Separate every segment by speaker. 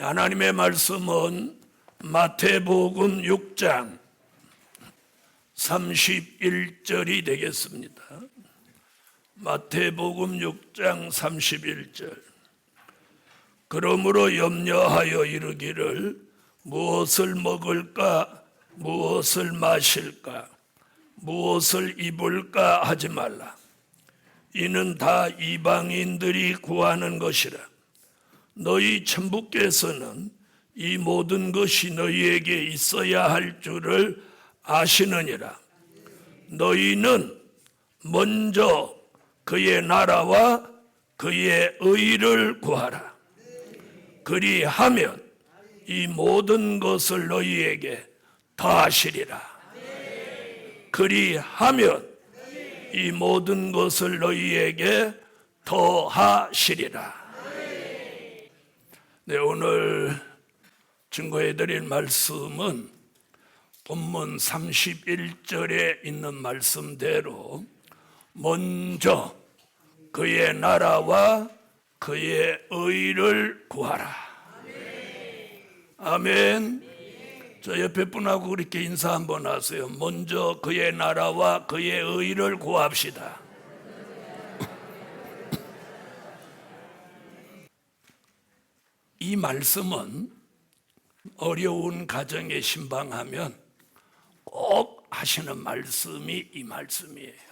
Speaker 1: 하나님의 말씀은 마태복음 6장 31절이 되겠습니다. 마태복음 6장 31절. 그러므로 염려하여 이르기를 무엇을 먹을까 무엇을 마실까 무엇을 입을까 하지 말라. 이는 다 이방인들이 구하는 것이라. 너희 천부께서는 이 모든 것이 너희에게 있어야 할 줄을 아시느니라. 너희는 먼저 그의 나라와 그의 의를 구하라. 그리하면 이 모든 것을 너희에게 더하시리라. 그리하면 이 모든 것을 너희에게 더하시리라. 네, 오늘 증거해드릴 말씀은 본문 31절에 있는 말씀대로 먼저 그의 나라와 그의 의를 구하라. 아멘. 저 옆에 분하고 그렇게 인사 한번 하세요. 먼저 그의 나라와 그의 의를 구합시다. 이 말씀은 어려운 가정에 신방하면 꼭 하시는 말씀이 이 말씀이에요.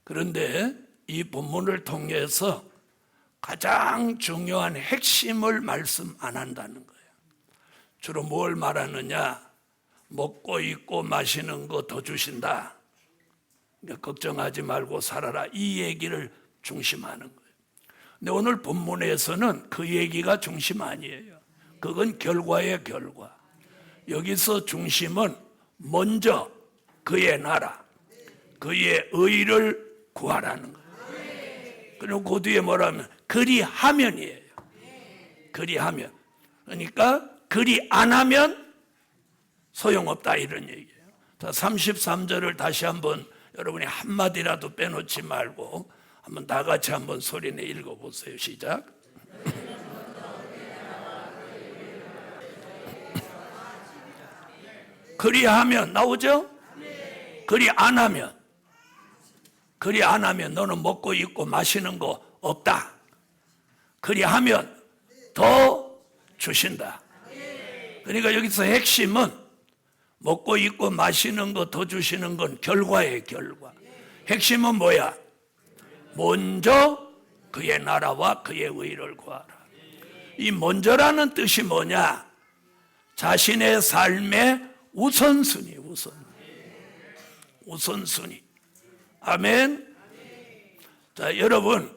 Speaker 1: 그런데 이 본문을 통해서 가장 중요한 핵심을 말씀 안 한다는 거예요. 주로 뭘 말하느냐? 먹고 입고 마시는 거 더 주신다. 그러니까 걱정하지 말고 살아라. 이 얘기를 중심하는 거예요. 근데 오늘 본문에서는 그 얘기가 중심 아니에요. 그건 결과의 결과. 여기서 중심은 먼저 그의 나라, 그의 의를 구하라는 거예요. 그리고 그 뒤에 뭐라면 그리하면이에요. 그리하면. 그러니까 그리 안 하면 소용없다 이런 얘기예요. 자, 33절을 다시 한번 여러분이 한마디라도 빼놓지 말고 한번 다 같이 한번 소리내 읽어보세요. 시작. 그리하면 나오죠? 그리 안 하면, 그리 안 하면 너는 먹고 입고 마시는 거 없다. 그리하면 더 주신다. 그러니까 여기서 핵심은 먹고 입고 마시는 거 더 주시는 건 결과예요. 결과. 핵심은 뭐야? 먼저 그의 나라와 그의 의를 구하라. 이 먼저라는 뜻이 뭐냐? 자신의 삶의 우선순위. 우선순위. 아멘. 자, 여러분,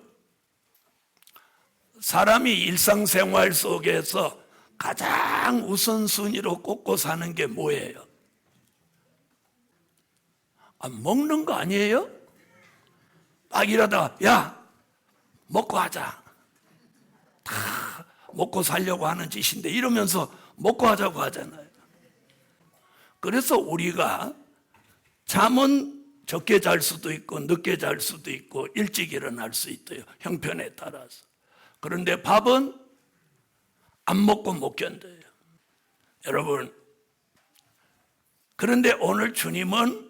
Speaker 1: 사람이 일상생활 속에서 가장 우선순위로 꼽고 사는 게 뭐예요? 먹는 거 아니에요? 막 이러다가 야 먹고 하자. 다 먹고 살려고 하는 짓인데 이러면서 먹고 하자고 하잖아요. 그래서 우리가 잠은 적게 잘 수도 있고 늦게 잘 수도 있고 일찍 일어날 수 있어요. 형편에 따라서. 그런데 밥은 안 먹고 못 견뎌요. 여러분, 그런데 오늘 주님은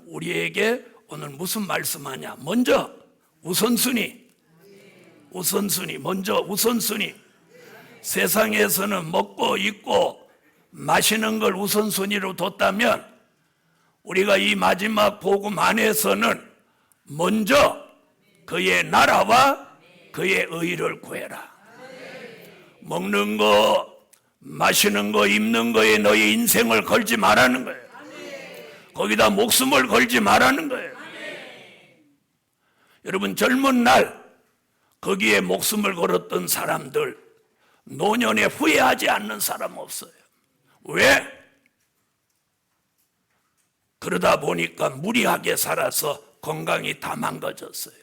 Speaker 1: 우리에게 오늘 무슨 말씀하냐? 먼저 우선순위. 먼저 우선순위. 세상에서는 먹고 입고 마시는 걸 우선순위로 뒀다면 우리가 이 마지막 복음 안에서는 먼저 그의 나라와 그의 의를 구해라. 먹는 거, 마시는 거, 입는 거에 너의 인생을 걸지 말라는 거예요. 거기다 목숨을 걸지 말라는 거예요. 여러분, 젊은 날 거기에 목숨을 걸었던 사람들 노년에 후회하지 않는 사람 없어요. 왜? 그러다 보니까 무리하게 살아서 건강이 다 망가졌어요.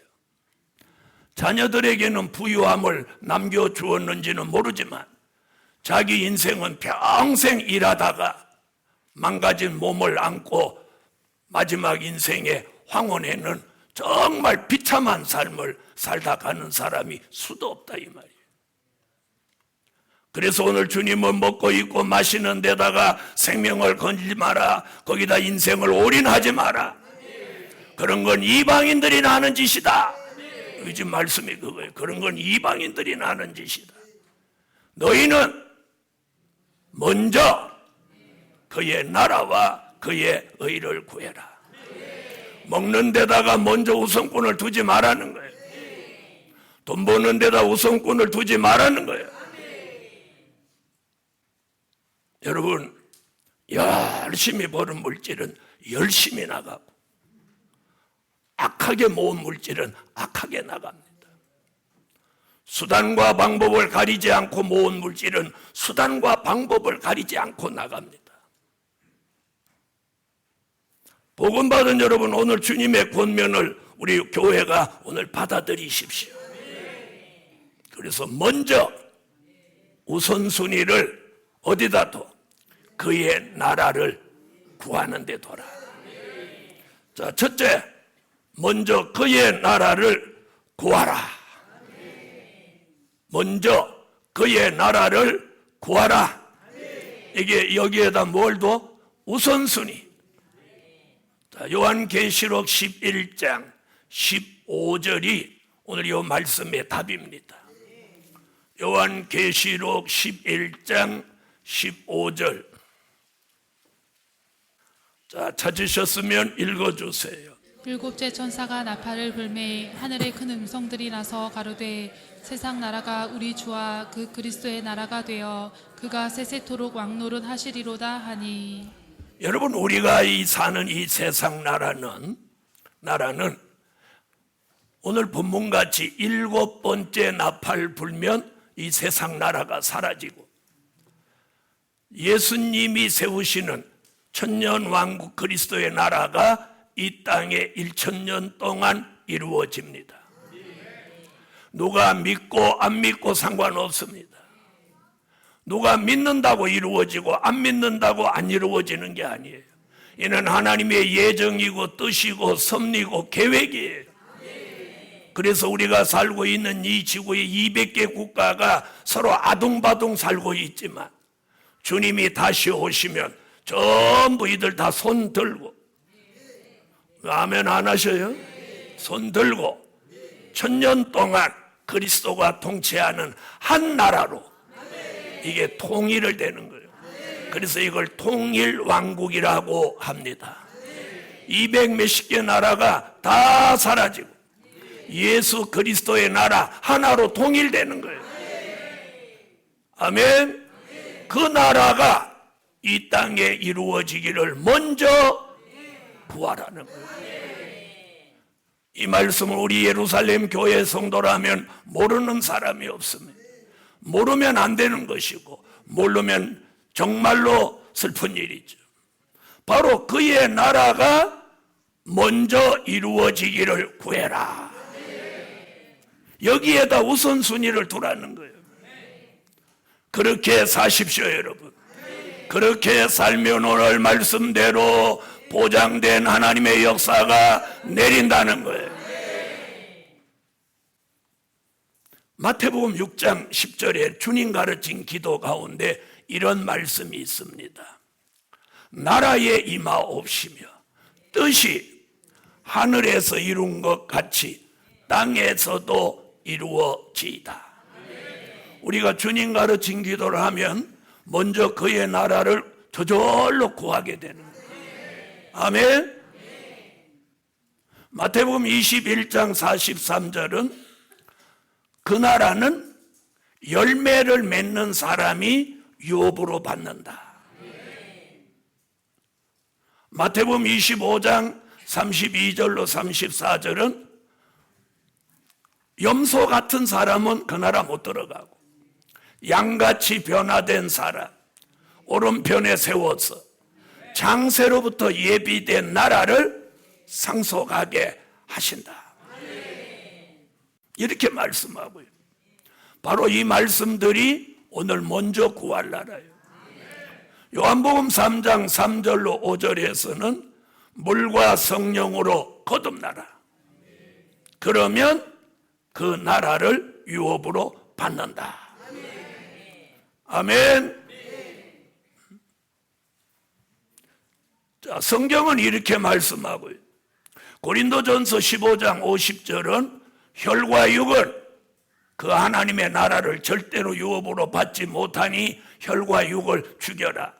Speaker 1: 자녀들에게는 부유함을 남겨주었는지는 모르지만 자기 인생은 평생 일하다가 망가진 몸을 안고 마지막 인생의 황혼에는 정말 비참한 삶을 살다 가는 사람이 수도 없다 이 말이에요. 그래서 오늘 주님은 먹고 입고 마시는 데다가 생명을 건지지 마라, 거기다 인생을 올인하지 마라. 그런 건 이방인들이 하는 짓이다. 요즘 말씀이 그거예요. 그런 건 이방인들이 하는 짓이다. 너희는 먼저 그의 나라와 그의 의를 구해라. 먹는 데다가 먼저 우선권을 두지 말라는 거예요. 돈 버는 데다 우선권을 두지 말라는 거예요. 여러분, 열심히 버는 물질은 열심히 나가고 악하게 모은 물질은 악하게 나갑니다. 수단과 방법을 가리지 않고 모은 물질은 수단과 방법을 가리지 않고 나갑니다. 복음받은 여러분, 오늘 주님의 권면을 우리 교회가 오늘 받아들이십시오. 그래서 먼저 우선순위를 어디다 둬? 그의 나라를 구하는 데 둬라. 자, 첫째, 먼저 그의 나라를 구하라. 먼저 그의 나라를 구하라. 이게 여기에다 뭘 둬? 우선순위. 자, 요한계시록 11장 15절이 오늘 이 말씀의 답입니다. 요한계시록 11장 15절. 자, 찾으셨으면 읽어주세요.
Speaker 2: 일곱째 천사가 나팔을 불매 하늘에 큰 음성들이 나서 가로되 세상 나라가 우리 주와 그 그리스도의 나라가 되어 그가 세세토록 왕노릇 하시리로다 하니.
Speaker 1: 여러분, 우리가 사는 이 세상 나라는 오늘 본문같이 7번째 나팔 불면 이 세상 나라가 사라지고 예수님이 세우시는 천년왕국 그리스도의 나라가 이 땅에 1000년 동안 이루어집니다. 누가 믿고 안 믿고 상관없습니다. 누가 믿는다고 이루어지고 안 믿는다고 안 이루어지는 게 아니에요. 이는 하나님의 예정이고 뜻이고 섭리고 계획이에요. 그래서 우리가 살고 있는 이 지구의 200개 국가가 서로 아둥바둥 살고 있지만 주님이 다시 오시면 전부 이들 다 손 들고, 아멘 안 하셔요? 손 들고 1000년 동안 그리스도가 통치하는 한 나라로 이게 통일을 되는 거예요. 그래서 이걸 통일왕국이라고 합니다. 200 몇십 개 나라가 다 사라지고 예수 그리스도의 나라 하나로 통일되는 거예요. 아멘. 그 나라가 이 땅에 이루어지기를 먼저 구하라는 거예요. 이 말씀을 우리 예루살렘 교회 성도라면 모르는 사람이 없습니다. 모르면 안 되는 것이고 모르면 정말로 슬픈 일이죠. 바로 그의 나라가 먼저 이루어지기를 구해라. 여기에다 우선순위를 두라는 거예요. 그렇게 사십시오, 여러분. 그렇게 살면 오늘 말씀대로 보장된 하나님의 역사가 내린다는 거예요. 마태복음 6장 10절에 주님 가르친 기도 가운데 이런 말씀이 있습니다. 나라에 임하옵시며 뜻이 하늘에서 이룬 것 같이 땅에서도 이루어지이다. 우리가 주님 가르친 기도를 하면 먼저 그의 나라를 저절로 구하게 되는 거예요. 아멘. 마태복음 21장 43절은 그 나라는 열매를 맺는 사람이 유업으로 받는다. 마태복음 25장 32절로 34절은 염소 같은 사람은 그 나라 못 들어가고 양같이 변화된 사람 오른편에 세워서 장세로부터 예비된 나라를 상속하게 하신다. 이렇게 말씀하고요. 바로 이 말씀들이 오늘 먼저 구할 나라예요. 요한복음 3장 3절로 5절에서는 물과 성령으로 거듭나라. 그러면 그 나라를 유업으로 받는다. 아멘. 자, 성경은 이렇게 말씀하고요. 고린도전서 15장 50절은 혈과 육은 그 하나님의 나라를 절대로 유업으로 받지 못하니 혈과 육을 죽여라.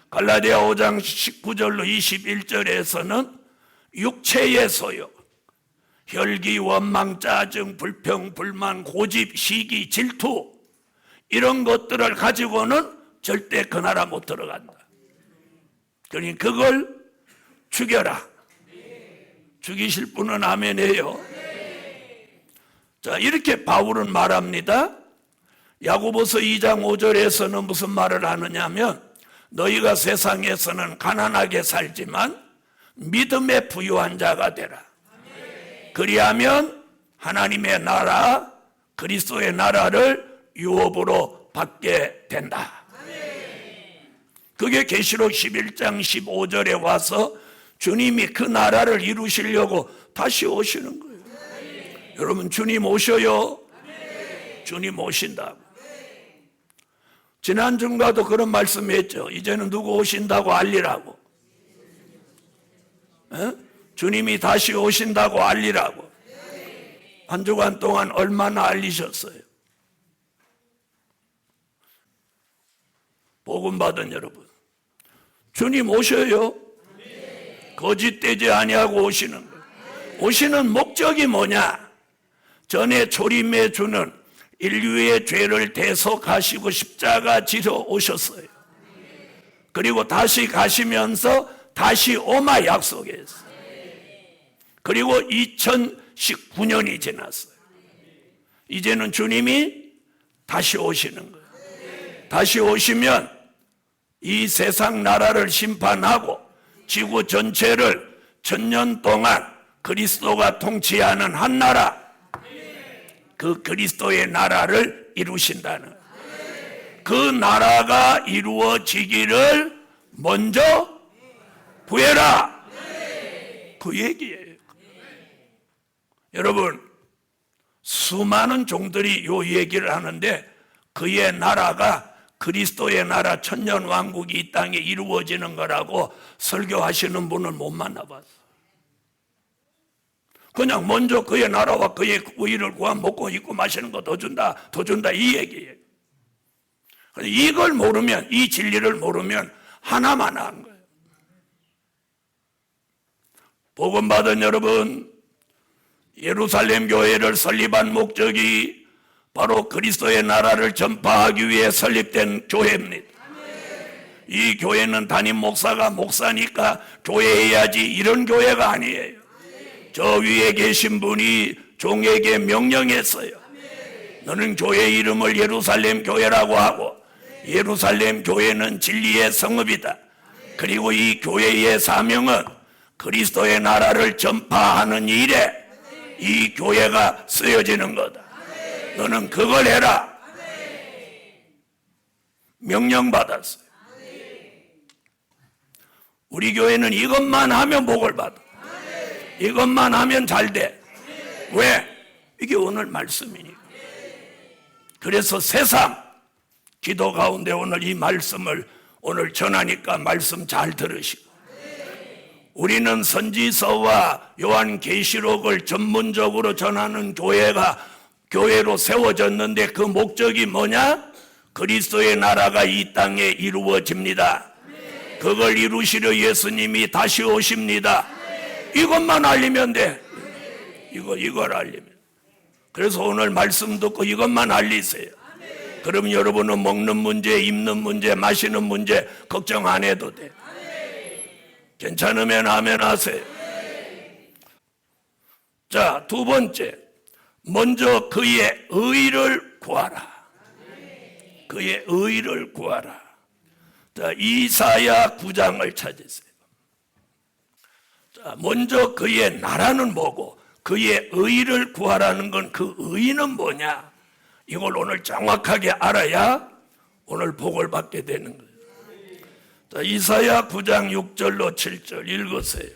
Speaker 1: 갈라디아 5장 19절로 21절에서는 육체의 소욕, 혈기, 원망, 짜증, 불평, 불만, 고집, 시기, 질투 이런 것들을 가지고는 절대 그 나라 못 들어간다. 그러니 그걸 죽여라. 죽이실 분은 아멘해요. 자, 이렇게 바울은 말합니다. 야고보서 2장 5절에서는 무슨 말을 하느냐면 너희가 세상에서는 가난하게 살지만 믿음에 부유한 자가 되라. 그리하면 하나님의 나라, 그리스도의 나라를 유업으로 받게 된다. 그게 계시록 11장 15절에 와서 주님이 그 나라를 이루시려고 다시 오시는 거예요. 여러분, 주님 오셔요. 주님 오신다고. 지난주가도 그런 말씀했죠. 이제는 누구 오신다고 알리라고. 주님이 다시 오신다고 알리라고. 한 주간 동안 얼마나 알리셨어요? 복음 받은 여러분, 주님 오셔요. 거짓되지 아니하고 오시는 거예요. 오시는 목적이 뭐냐? 전에 초림해 주는 인류의 죄를 대속하시고 십자가 지러 오셨어요. 그리고 다시 가시면서 다시 오마 약속했어요. 그리고 2019년이 지났어요. 이제는 주님이 다시 오시는 거예요. 다시 오시면 이 세상 나라를 심판하고 지구 전체를 1000년 동안 그리스도가 통치하는 한 나라, 그 그리스도의 나라를 이루신다는, 그 나라가 이루어지기를 먼저 구해라. 그 얘기예요. 여러분, 수많은 종들이 요 얘기를 하는데 그의 나라가 그리스도의 나라 천년 왕국이 이 땅에 이루어지는 거라고 설교하시는 분을 못 만나봤어. 그냥 먼저 그의 나라와 그의 의를 구하 먹고 입고 마시는 거 더 준다 이 얘기예요. 이걸 모르면, 이 진리를 모르면 하나만 한 거예요. 복음 받은 여러분, 예루살렘 교회를 설립한 목적이 바로 그리스도의 나라를 전파하기 위해 설립된 교회입니다. 이 교회는 담임 목사가 목사니까 교회해야지 이런 교회가 아니에요. 저 위에 계신 분이 종에게 명령했어요. 너는 교회 이름을 예루살렘 교회라고 하고, 예루살렘 교회는 진리의 성읍이다. 그리고 이 교회의 사명은 그리스도의 나라를 전파하는 일에 이 교회가 쓰여지는 거다. 너는 그걸 해라. 명령받았어요. 우리 교회는 이것만 하면 복을 받아. 이것만 하면 잘 돼. 왜? 이게 오늘 말씀이니까. 그래서 새삼 기도 가운데 오늘 이 말씀을 오늘 전하니까 말씀 잘 들으시고, 우리는 선지서와 요한계시록을 전문적으로 전하는 교회로 세워졌는데 그 목적이 뭐냐? 그리스도의 나라가 이 땅에 이루어집니다. 그걸 이루시려 예수님이 다시 오십니다. 이것만 알리면 돼. 이걸 알리면. 그래서 오늘 말씀 듣고 이것만 알리세요. 그럼 여러분은 먹는 문제, 입는 문제, 마시는 문제 걱정 안 해도 돼. 괜찮으면 아멘 하세요. 자, 두 번째, 먼저 그의 의를 구하라. 그의 의를 구하라. 자, 이사야 9장을 찾으세요. 자, 먼저 그의 나라는 뭐고 그의 의를 구하라는 건 그 의는 뭐냐? 이걸 오늘 정확하게 알아야 오늘 복을 받게 되는 거예요. 자, 이사야 9장 6절로 7절 읽으세요.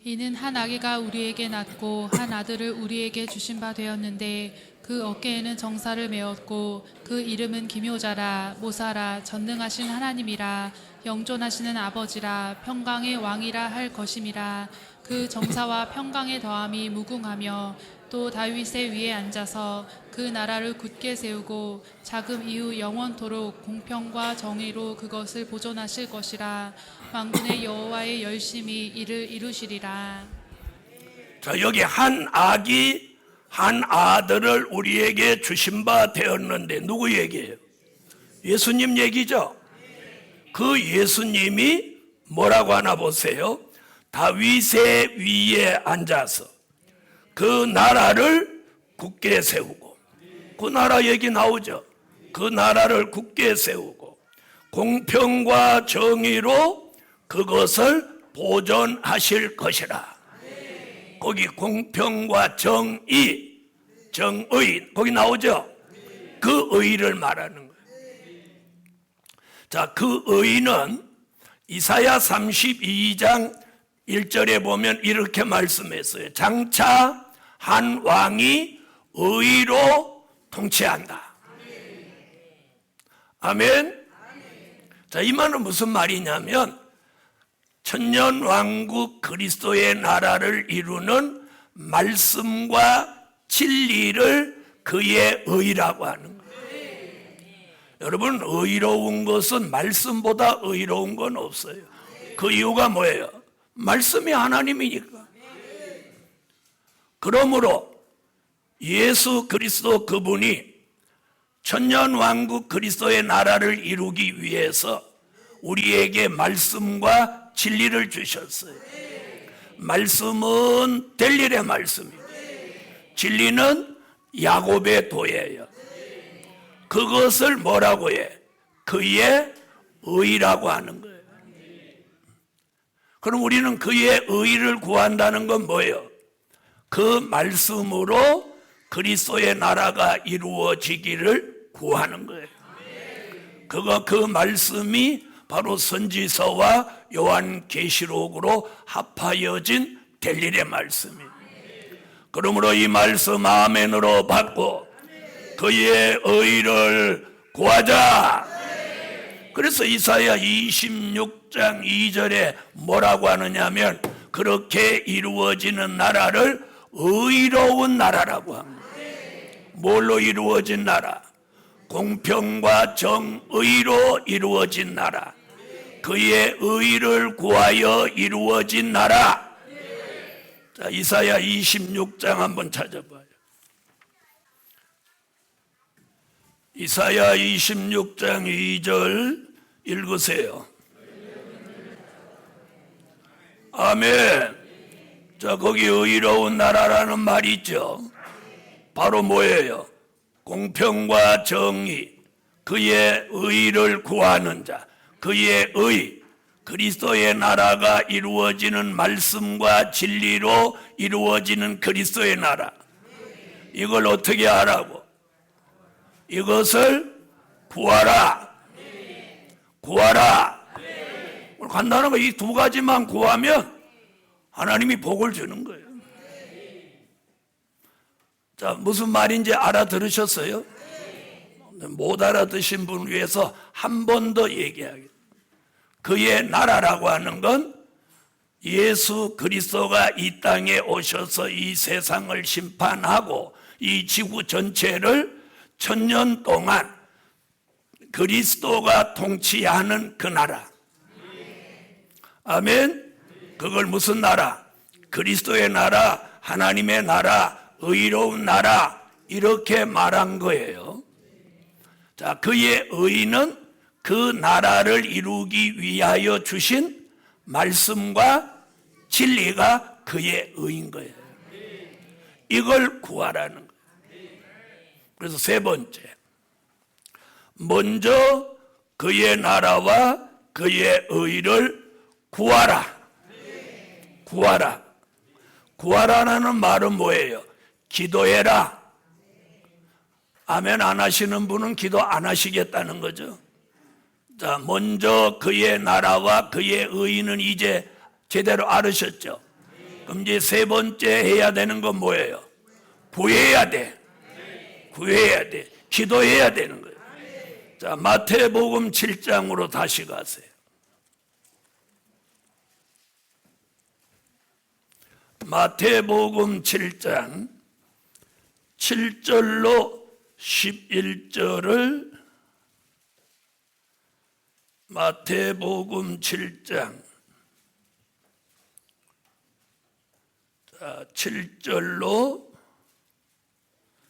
Speaker 2: 이는 한 아기가 우리에게 낳고 한 아들을 우리에게 주신 바 되었는데 그 어깨에는 정사를 메었고 그 이름은 기묘자라 모사라 전능하신 하나님이라 영존하시는 아버지라 평강의 왕이라 할 것임이라. 그 정사와 평강의 더함이 무궁하며 또 다윗의 위에 앉아서 그 나라를 굳게 세우고 자금 이후 영원토록 공평과 정의로 그것을 보존하실 것이라. 만군의 여호와의 열심히 이를 이루시리라.
Speaker 1: 자, 여기 한 아기 한 아들을 우리에게 주신 바 되었는데 누구 얘기예요? 예수님 얘기죠. 그 예수님이 뭐라고 하나 보세요. 다윗의 위에 앉아서 그 나라를 굳게 세우고, 그 나라 얘기 나오죠. 그 나라를 굳게 세우고 공평과 정의로 그것을 보존하실 것이라. 거기 공평과 정의, 거기 나오죠. 그 의를 말하는 거예요. 자, 그 의는 이사야 32장 1절에 보면 이렇게 말씀했어요. 장차 한 왕이 의로 통치한다. 아멘. 자, 이 말은 무슨 말이냐면 천년왕국 그리스도의 나라를 이루는 말씀과 진리를 그의 의라고 하는 거예요. 여러분, 의로운 것은 말씀보다 의로운 건 없어요. 그 이유가 뭐예요? 말씀이 하나님이니까. 그러므로 예수 그리스도 그분이 천년왕국 그리스도의 나라를 이루기 위해서 우리에게 말씀과 진리를 주셨어요. 말씀은 델일의 말씀이고 진리는 야곱의 도예요. 그것을 뭐라고 해? 그의 의라고 하는 거예요. 그럼 우리는 그의 의를 구한다는 건 뭐예요? 그 말씀으로 그리스도의 나라가 이루어지기를 구하는 거예요. 그 말씀이 바로 선지서와 요한계시록으로 합하여진 델일의 말씀이에요. 그러므로 이 말씀 아멘으로 받고 그의 의를 구하자. 그래서 이사야 26장 2절에 뭐라고 하느냐면 그렇게 이루어지는 나라를 의로운 나라라고 합니다. 뭘로 이루어진 나라? 공평과 정의로 이루어진 나라. 그의 의를 구하여 이루어진 나라. 자, 이사야 26장 한번 찾아봐요. 이사야 26장 2절 읽으세요. 아멘. 자, 거기 의로운 나라라는 말이 있죠. 바로 뭐예요? 공평과 정의, 그의 의를 구하는 자, 그의 의, 그리스도의 나라가 이루어지는 말씀과 진리로 이루어지는 그리스도의 나라. 이걸 어떻게 하라고? 이것을 구하라. 구하라. 간단한 거 이 두 가지만 구하면 하나님이 복을 주는 거예요. 자, 무슨 말인지 알아들으셨어요? 못 알아듣신 분을 위해서 한 번 더 얘기하겠습니다. 그의 나라라고 하는 건 예수 그리스도가 이 땅에 오셔서 이 세상을 심판하고 이 지구 전체를 천년 동안 그리스도가 통치하는 그 나라. 아멘. 그걸 무슨 나라? 그리스도의 나라, 하나님의 나라, 의로운 나라, 이렇게 말한 거예요. 자, 그의 의는 그 나라를 이루기 위하여 주신 말씀과 진리가 그의 의인 거예요. 이걸 구하라는 거예요. 그래서 세 번째, 먼저 그의 나라와 그의 의를 구하라. 구하라. 구하라는 말은 뭐예요? 기도해라. 아멘 안 하시는 분은 기도 안 하시겠다는 거죠. 자, 먼저 그의 나라와 그의 의는 이제 제대로 알으셨죠? 그럼 이제 세 번째 해야 되는 건 뭐예요? 구해야 돼. 구해야 돼. 기도해야 되는 거예요. 자, 마태복음 7장으로 다시 가세요. 마태복음 7장 7절로 11절을 마태복음 7장 7절로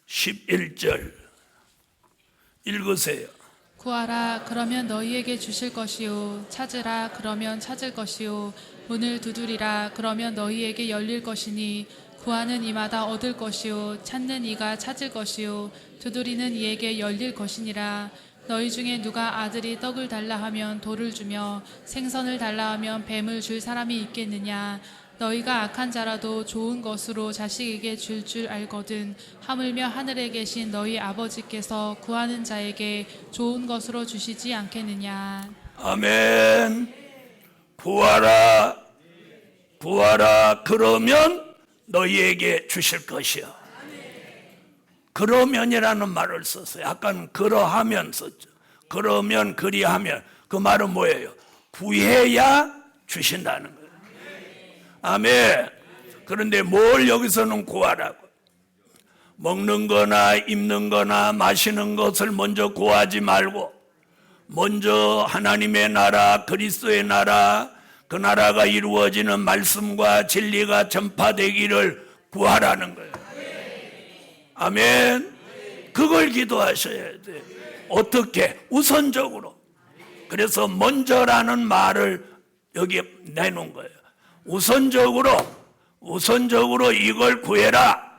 Speaker 1: 11절 읽으세요.
Speaker 2: 구하라 그러면 너희에게 주실 것이요 찾으라 그러면 찾을 것이요 문을 두드리라 그러면 너희에게 열릴 것이니 구하는 이마다 얻을 것이요 찾는 이가 찾을 것이요 두드리는 이에게 열릴 것이니라. 너희 중에 누가 아들이 떡을 달라 하면 돌을 주며 생선을 달라 하면 뱀을 줄 사람이 있겠느냐. 너희가 악한 자라도 좋은 것으로 자식에게 줄 알거든 하물며 하늘에 계신 너희 아버지께서 구하는 자에게 좋은 것으로 주시지 않겠느냐.
Speaker 1: 아멘. 구하라 구하라 그러면 너희에게 주실 것이요. 그러면이라는 말을 썼어요. 약간 그러하면 썼죠. 그러면 그리하면 그 말은 뭐예요? 구해야 주신다는 거예요. 아멘. 그런데 뭘 여기서는 구하라고? 먹는 거나 입는 거나 마시는 것을 먼저 구하지 말고 먼저 하나님의 나라, 그리스도의 나라, 그 나라가 이루어지는 말씀과 진리가 전파되기를 구하라는 거예요. 아멘. 그걸 기도하셔야 돼요. 어떻게? 우선적으로. 그래서 먼저라는 말을 여기 내놓은 거예요. 우선적으로 이걸 구해라.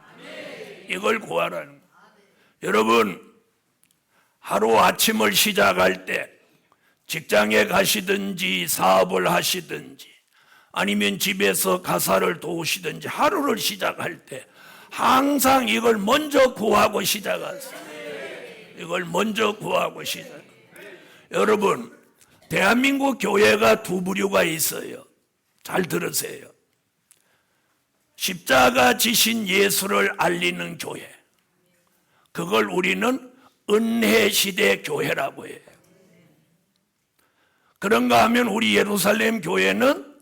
Speaker 1: 이걸 구하라는 거예요. 여러분, 하루 아침을 시작할 때 직장에 가시든지 사업을 하시든지 아니면 집에서 가사를 도우시든지 하루를 시작할 때 항상 이걸 먼저 구하고 시작하세요. 이걸 먼저 구하고 시작. 여러분, 대한민국 교회가 두 부류가 있어요. 잘 들으세요. 십자가 지신 예수를 알리는 교회. 그걸 우리는 은혜시대 교회라고 해요. 그런가 하면 우리 예루살렘 교회는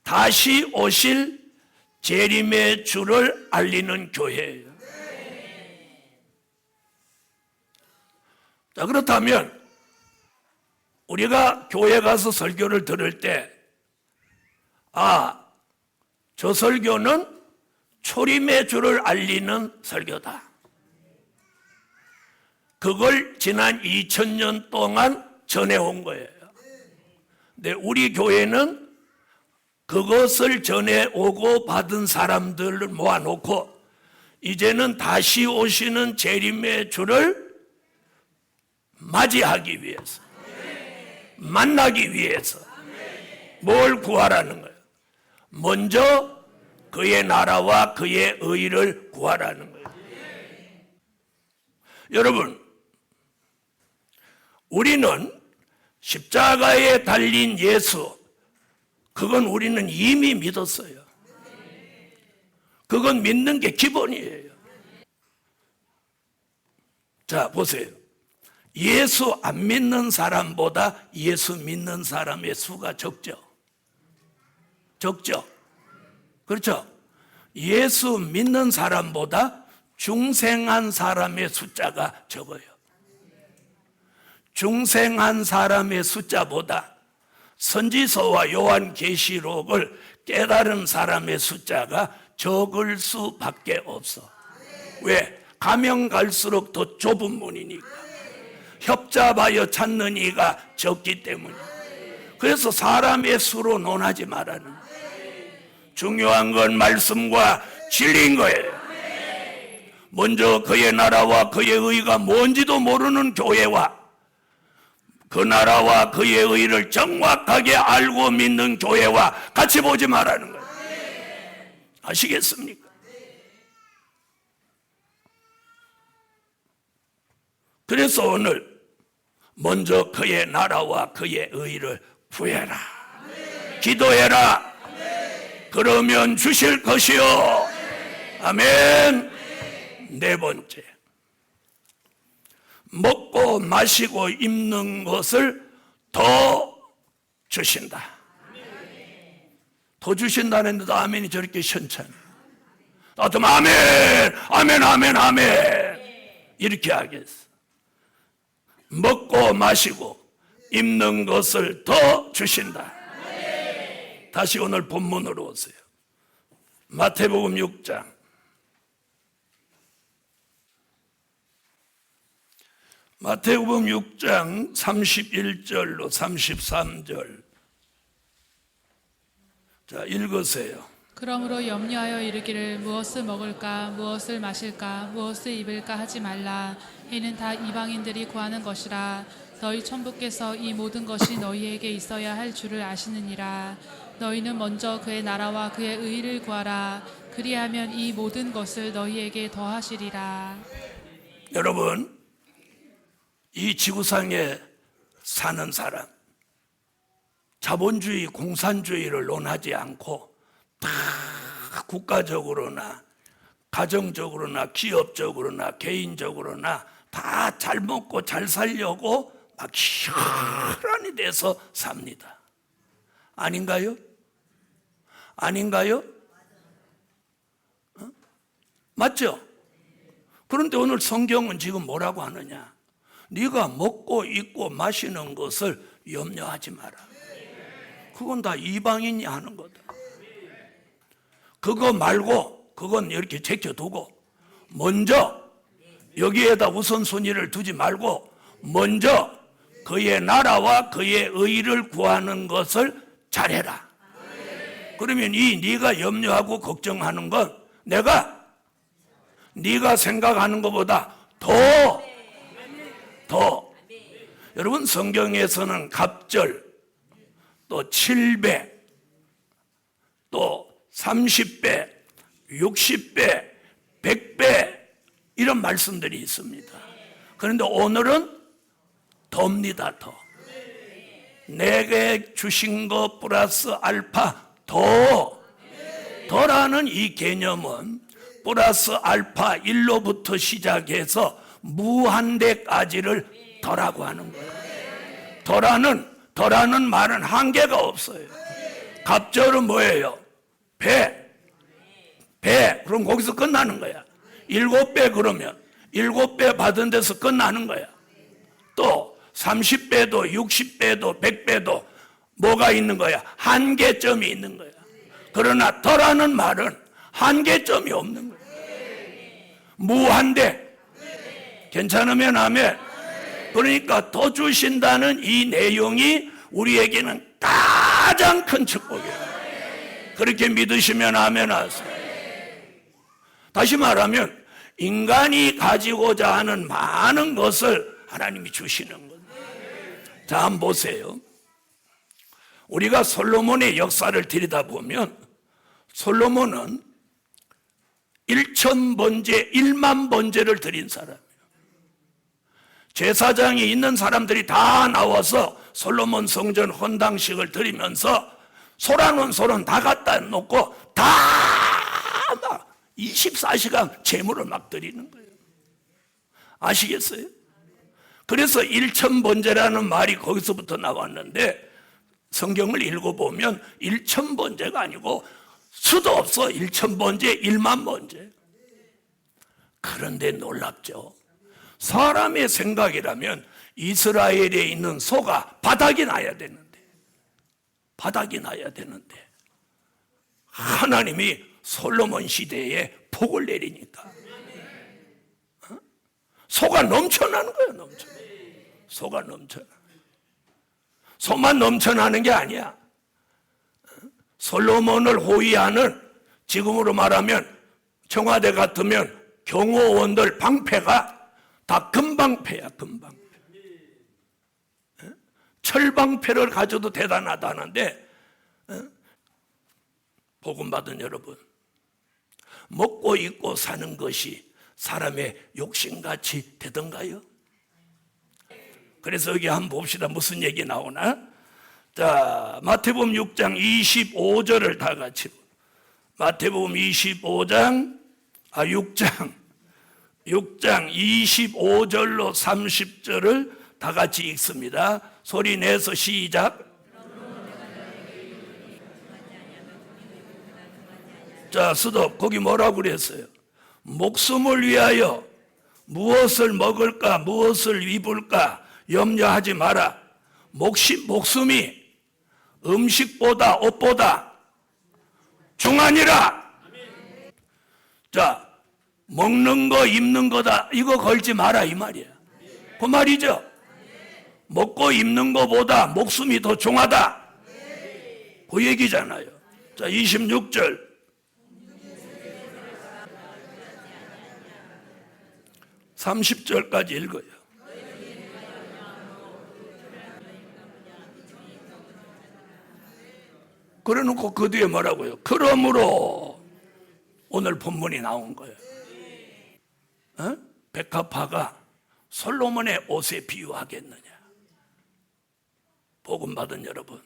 Speaker 1: 다시 오실 재림의 주를 알리는 교회예요. 자, 그렇다면 우리가 교회 가서 설교를 들을 때 저 설교는 초림의 주를 알리는 설교다. 그걸 지난 2000년 동안 전해온 거예요. 근데 우리 교회는 그것을 전해오고 받은 사람들을 모아놓고 이제는 다시 오시는 재림의 주를 맞이하기 위해서, 만나기 위해서 뭘 구하라는 거예요? 먼저 그의 나라와 그의 의를 구하라는 거예요. 여러분, 우리는 십자가에 달린 예수, 그건 우리는 이미 믿었어요. 그건 믿는 게 기본이에요. 자, 보세요. 예수 안 믿는 사람보다 예수 믿는 사람의 수가 적죠. 적죠. 그렇죠. 예수 믿는 사람보다 중생한 사람의 숫자가 적어요. 중생한 사람의 숫자보다 선지서와 요한계시록을 깨달은 사람의 숫자가 적을 수밖에 없어. 왜? 가면 갈수록 더 좁은 문이니까. 협잡하여 찾는 이가 적기 때문이에요. 그래서 사람의 수로 논하지 말라는 거예요. 중요한 건 말씀과 진리인 거예요. 먼저 그의 나라와 그의 의가 뭔지도 모르는 교회와 그 나라와 그의 의를 정확하게 알고 믿는 교회와 같이 보지 말라는 거예요. 아시겠습니까? 그래서 오늘 먼저 그의 나라와 그의 의를 구해라. 기도해라. 그러면 주실 것이요. 아멘. 네 번째, 먹고 마시고 입는 것을 더 주신다. 더 주신다는데도 아멘이 저렇게 현찬. 나도 아멘, 아멘, 아멘, 아멘 이렇게 하겠어. 먹고 마시고 입는 것을 더 주신다. 다시 오늘 본문으로 오세요. 마태복음 6장. 마태복음 6장 31절로 33절. 자, 읽으세요.
Speaker 2: 그러므로 염려하여 이르기를 무엇을 먹을까 무엇을 마실까 무엇을 입을까 하지 말라. 이는 다 이방인들이 구하는 것이라. 너희 천부께서 이 모든 것이 너희에게 있어야 할 줄을 아시느니라. 너희는 먼저 그의 나라와 그의 의를 구하라. 그리하면 이 모든 것을 너희에게 더하시리라.
Speaker 1: 여러분, 이 지구상에 사는 사람, 자본주의, 공산주의를 논하지 않고 다 국가적으로나 가정적으로나 기업적으로나 개인적으로나 다 잘 먹고 잘 살려고 막 혈안이 돼서 삽니다. 아닌가요? 아닌가요? 맞죠? 그런데 오늘 성경은 지금 뭐라고 하느냐? 네가 먹고 입고 마시는 것을 염려하지 마라. 그건 다 이방인이 하는 거다. 그거 말고 그건 이렇게 제껴두고 먼저 여기에다 우선순위를 두지 말고 먼저 그의 나라와 그의 의를 구하는 것을 잘해라. 그러면 이 네가 염려하고 걱정하는 건 네가 생각하는 것보다 더 여러분, 성경에서는 갑절 또 7배 또 30배 60배 100배 이런 말씀들이 있습니다. 그런데 오늘은 더입니다. 더. 내게 주신 것 플러스 알파 더라는 이 개념은 플러스 알파 1로부터 시작해서 무한대까지를 더라고 하는 거예요. 더라는 말은 한계가 없어요. 갑절은 뭐예요? 배. 그럼 거기서 끝나는 거야. 7배 그러면 7배 받은 데서 끝나는 거야. 또 30배도 60배도 100배도 뭐가 있는 거야? 한계점이 있는 거야. 그러나 더라는 말은 한계점이 없는 거야. 무한대. 괜찮으면 아멘. 그러니까 더 주신다는 이 내용이 우리에게는 가장 큰 축복이에요. 그렇게 믿으시면 아멘 하세요. 다시 말하면 인간이 가지고자 하는 많은 것을 하나님이 주시는 거예요. 자, 한번 보세요. 우리가 솔로몬의 역사를 들여다보면 솔로몬은 1,000번제 1만 번제를 드린 사람이에요. 제사장이 있는 사람들이 다 나와서 솔로몬 성전 헌당식을 드리면서 소라는 소는 다 갖다 놓고 다 막 24시간 제물을 막 드리는 거예요. 아시겠어요? 그래서 1,000번제라는 말이 거기서부터 나왔는데 성경을 읽어보면 1,000번제가 아니고 수도 없어. 1,000번제 1만 번제. 그런데 놀랍죠. 사람의 생각이라면 이스라엘에 있는 소가 바닥이 나야 되는데 하나님이 솔로몬 시대에 복을 내리니까 소가 넘쳐나는 거예요. 소가 넘쳐나. 소만 넘쳐나는 게 아니야. 솔로몬을 호위하는, 지금으로 말하면 청와대 같으면 경호원들 방패가 다 금방패야. 금방패. 철방패를 가져도 대단하다는데 복음 받은 여러분, 먹고 입고 사는 것이 사람의 욕심같이 되던가요? 그래서 여기 한번 봅시다. 무슨 얘기 나오나? 자, 마태복음 6장 25절을 다 같이. 마태복음 6장 25절로 30절을 다 같이 읽습니다. 소리 내서 시작. 자, 스톱. 거기 뭐라고 그랬어요? 목숨을 위하여 무엇을 먹을까, 무엇을 입을까 염려하지 마라. 목숨이 음식보다 옷보다 중하니라. 자, 먹는 거 입는 거다 이거 걸지 마라 이 말이야. 그 말이죠. 먹고 입는 거보다 목숨이 더 중하다 그 얘기잖아요. 자, 26절 30절까지 읽어요. 그래놓고 그 뒤에 뭐라고요? 그러므로 오늘 본문이 나온 거예요. 백합화가 솔로몬의 옷에 비유하겠느냐? 복음 받은 여러분,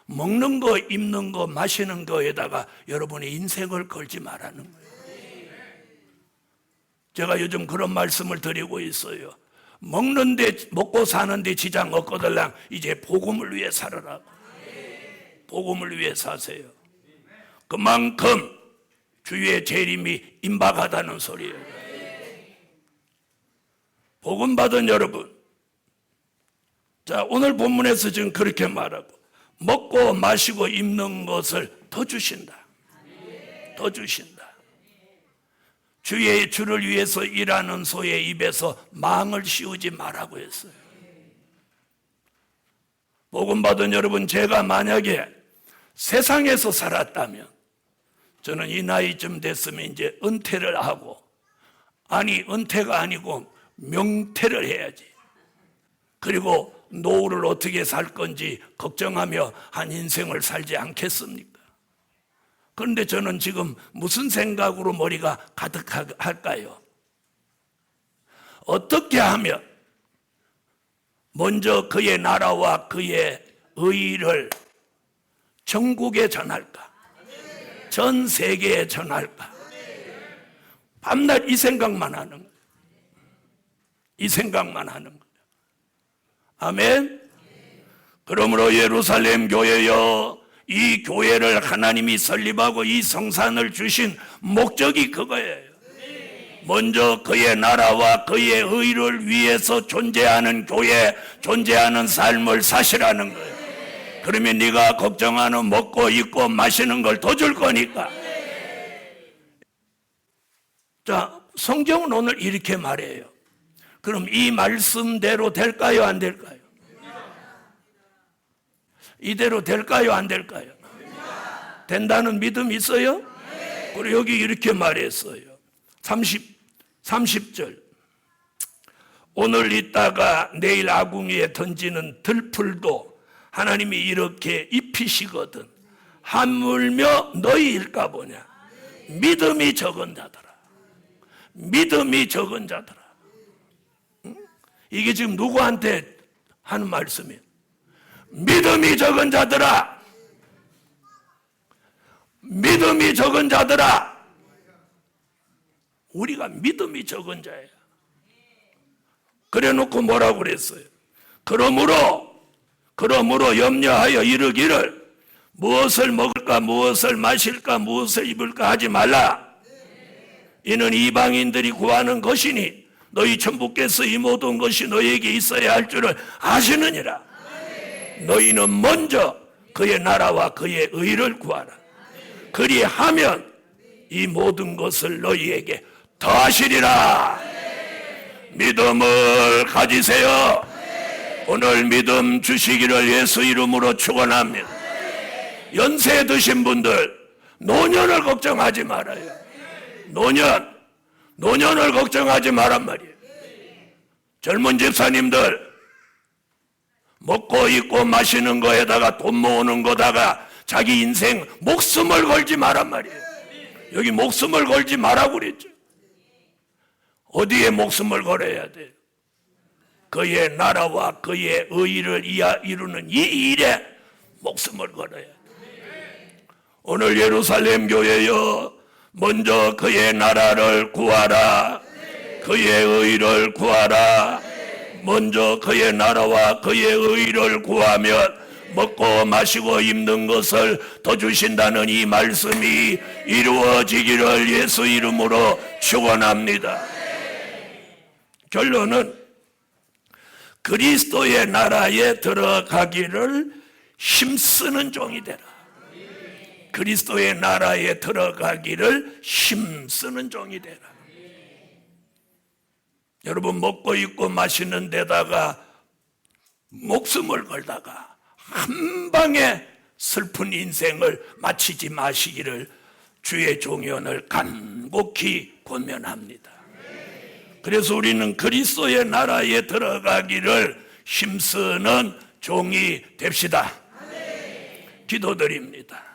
Speaker 1: 먹는 거, 입는 거, 마시는 거에다가 여러분의 인생을 걸지 말라는 거예요. 제가 요즘 그런 말씀을 드리고 있어요. 먹고 사는데 지장 없거들랑 이제 복음을 위해 살아라. 복음을 위해 사세요. 그만큼 주의 재림이 임박하다는 소리예요. 복음 받은 여러분, 자, 오늘 본문에서 지금 그렇게 말하고 먹고 마시고 입는 것을 더 주신다. 더 주신다. 주를 위해서 일하는 소의 입에서 망을 씌우지 말라고 했어요. 복음 받은 여러분, 제가 만약에 세상에서 살았다면 저는 이 나이쯤 됐으면 이제 은퇴를 하고, 아니 은퇴가 아니고 명퇴를 해야지. 그리고 노후를 어떻게 살 건지 걱정하며 한 인생을 살지 않겠습니까? 그런데 저는 지금 무슨 생각으로 머리가 가득할까요? 어떻게 하면 먼저 그의 나라와 그의 의를 전국에 전할까? 전 세계에 전할까? 밤낮 이 생각만 하는 거예요. 이 생각만 하는 거예요. 아멘. 그러므로 예루살렘 교회여, 이 교회를 하나님이 설립하고 이 성산을 주신 목적이 그거예요. 먼저 그의 나라와 그의 의를 위해서 존재하는 교회, 존재하는 삶을 사시라는 거예요. 그러면 네가 걱정하는 먹고 입고 마시는 걸 더 줄 거니까. 자, 성경은 오늘 이렇게 말해요. 그럼 이 말씀대로 될까요, 안 될까요? 이대로 될까요, 안 될까요? 된다는 믿음 있어요? 그리고 여기 이렇게 말했어요. 30절. 오늘 있다가 내일 아궁이에 던지는 들풀도 하나님이 이렇게 입히시거든. 하물며 너희일까 보냐. 믿음이 적은 자들아. 믿음이 적은 자들아. 이게 지금 누구한테 하는 말씀이에요? 믿음이 적은 자들아. 믿음이 적은 자들아. 우리가 믿음이 적은 자예요. 그래 놓고 뭐라고 그랬어요? 그러므로 염려하여 이르기를 무엇을 먹을까, 무엇을 마실까, 무엇을 입을까 하지 말라. 이는 이방인들이 구하는 것이니 너희 천부께서 이 모든 것이 너희에게 있어야 할 줄을 아시느니라. 너희는 먼저 그의 나라와 그의 의를 구하라. 그리하면 이 모든 것을 너희에게 더하시리라. 믿음을 가지세요. 오늘 믿음 주시기를 예수 이름으로 축원합니다. 연세 드신 분들 노년을 걱정하지 말아요. 노년을 걱정하지 말란 말이에요. 젊은 집사님들 먹고 입고 마시는 거에다가 돈 모으는 거다가 자기 인생 목숨을 걸지 말란 말이에요. 여기 목숨을 걸지 말라고 그랬죠. 어디에 목숨을 걸어야 돼요? 그의 나라와 그의 의를 이루는 이 일에 목숨을 걸어야 돼요. 오늘 예루살렘 교회여, 먼저 그의 나라를 구하라. 그의 의를 구하라. 먼저 그의 나라와 그의 의를 구하면 먹고 마시고 입는 것을 더 주신다는 이 말씀이 이루어지기를 예수 이름으로 축원합니다. 결론은 그리스도의 나라에 들어가기를 힘쓰는 종이 되라. 그리스도의 나라에 들어가기를 힘쓰는 종이 되라. 여러분, 먹고 입고 마시는 데다가 목숨을 걸다가 한 방에 슬픈 인생을 마치지 마시기를 주의 종연을 간곡히 권면합니다. 그래서 우리는 그리스도의 나라에 들어가기를 힘쓰는 종이 됩시다. 기도드립니다.